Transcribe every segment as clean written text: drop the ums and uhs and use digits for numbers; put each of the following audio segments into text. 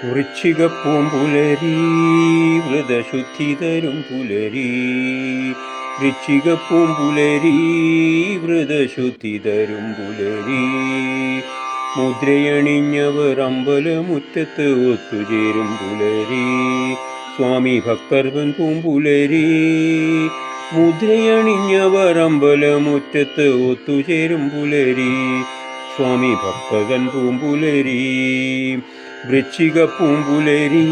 വൃശ്ചിക പൂമ്പുലരി വ്രതശുദ്ധി തരും പുലരി. വൃശ്ചിക പൂമ്പുലരി വ്രതശുദ്ധി തരും പുലരി. മുദ്രയണിഞ്ഞവർ അമ്പലമുറ്റത്ത് ഒത്തുചേരും പുലരി. സ്വാമി ഭക്തർവൻ പൂമ്പുലരി. മുദ്രയണിഞ്ഞവർ അമ്പലമുറ്റത്ത് ഒത്തുചേരും പുലരി. സ്വാമി ഭക്തൻ പൂമ്പുലരി. വൃശ്ചിക പൂമ്പുലരി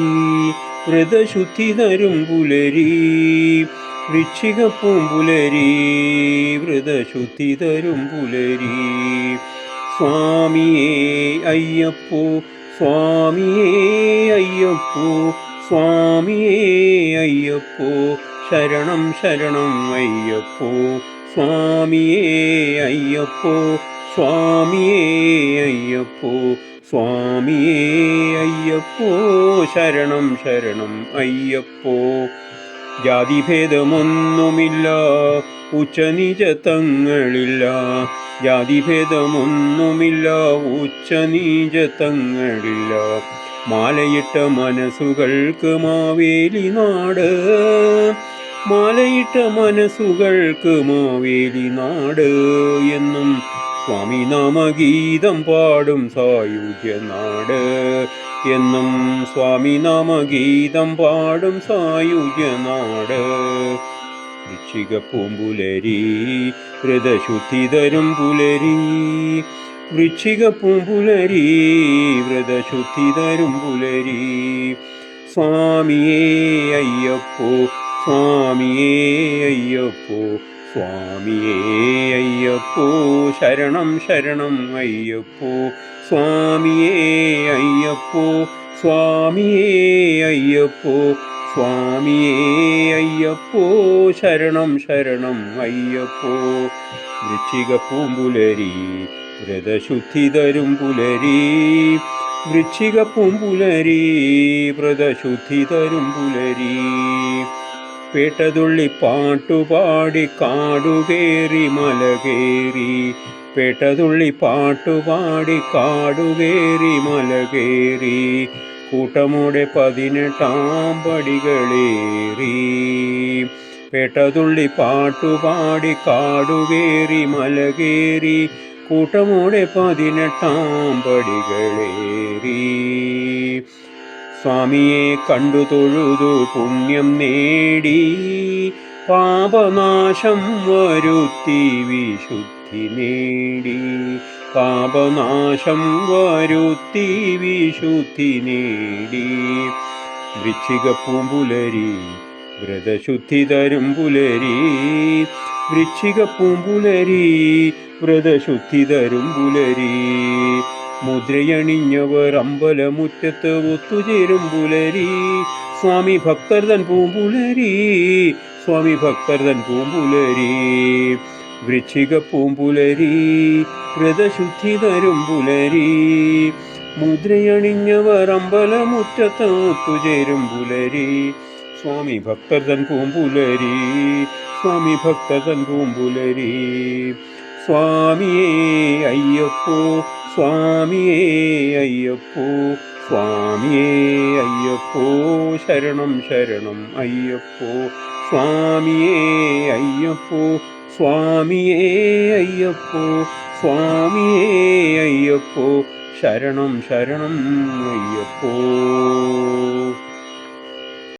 വ്രതശുദ്ധി തരും പുലരി. വൃശ്ചിക പൂമ്പുലരി വ്രതശുദ്ധി തരും പുലരി. സ്വാമിയേ അയ്യപ്പോ സ്വാമിയേ അയ്യപ്പോ സ്വാമിയേ അയ്യപ്പോ ശരണം ശരണം അയ്യപ്പോ. സ്വാമിയേ അയ്യപ്പോ സ്വാമിയേ അയ്യപ്പോ സ്വാമിയേ അയ്യപ്പോ ശരണം ശരണം അയ്യപ്പോ. ജാതിഭേദമൊന്നുമില്ല, ഉച്ചനീചത്വങ്ങളില്ല. ജാതിഭേദമൊന്നുമില്ല, ഉച്ചനീചത്വങ്ങളില്ല. മാലയിട്ട മനസ്സുകൾക്ക് മാവേലി നാട്. മാലയിട്ട മനസ്സുകൾക്ക് മാവേലി നാട്. എന്നും സ്വാമി നാമഗീതം പാടും സായുജ്യനാട്. എന്നും സ്വാമി നാമഗീതം പാടും സായുജ്യനാട്. വൃശ്ചിക പൂമ്പുലരി വ്രതശുദ്ധി തരും പുലരി. വൃശ്ചിക പൂമ്പുലരി വ്രതശുദ്ധി തരും പുലരി. സ്വാമിയേ അയ്യപ്പോ സ്വാമിയേ അയ്യപ്പോ സ്വാമിയേ അയ്യപ്പോ ശരണം ശരണം അയ്യപ്പോ. സ്വാമിയേ അയ്യപ്പോ സ്വാമിയേ അയ്യപ്പോ സ്വാമിയേ അയ്യപ്പോ ശരണം ശരണം അയ്യപ്പോ. വൃശ്ചിക പൂമ്പുലരി വ്രതശുദ്ധി തരും പുലരി. വൃശ്ചിക പൂമ്പുലരി വ്രതശുദ്ധി തരും പുലരി. പേട്ടതുള്ളി പാട്ടുപാടി കാടുകേറി മലകേറി. പേട്ടതുള്ളി പാട്ടുപാടി കാടുകേറി മലകേറി. കൂട്ടമോടെ 18 പടികളേറി. പേട്ടതുള്ളി പാട്ടുപാടി കാടുകേറി മലകേറി. കൂട്ടമോടെ 18 പടികളേറി. സ്വാമിയെ കണ്ടു തൊഴുതു പുണ്യം നേടി. പാപനാശം വരുത്തി വിശുദ്ധി നേടി. പാപനാശം വരുത്തി വിശുദ്ധി നേടി. വൃശ്ചിക പൂമ്പുലരി വ്രതശുദ്ധി തരും പുലരി. വൃശ്ചിക പൂമ്പുലരി വ്രതശുദ്ധി തരും പുലരി. മുദ്രയണിഞ്ഞവർ അമ്പലമുറ്റത്ത് ഒത്തുചേരും പുലരി. സ്വാമി ഭക്തർതൻ പൂമ്പുലരി. സ്വാമി ഭക്തർതൻ പൂമ്പുലരി. വൃശ്ചിക പൂമ്പുലരി വ്രതശുദ്ധി തരും പുലരി. മുദ്രയണിഞ്ഞവർ അമ്പലമുറ്റത്ത് ഒത്തുചേരും പുലരി. സ്വാമി ഭക്തർതൻ പൂമ്പുലരി. സ്വാമി ഭക്തർതൻ പൂമ്പുലരി. സ്വാമിയേ അയ്യപ്പോ സ്വാമിയേ അയ്യപ്പോ സ്വാമിയേ അയ്യപ്പോ ശരണം ശരണം അയ്യപ്പോ. സ്വാമിയേ അയ്യപ്പോ സ്വാമിയേ അയ്യപ്പോ സ്വാമിയേ അയ്യപ്പോ ശരണം ശരണം അയ്യപ്പോ.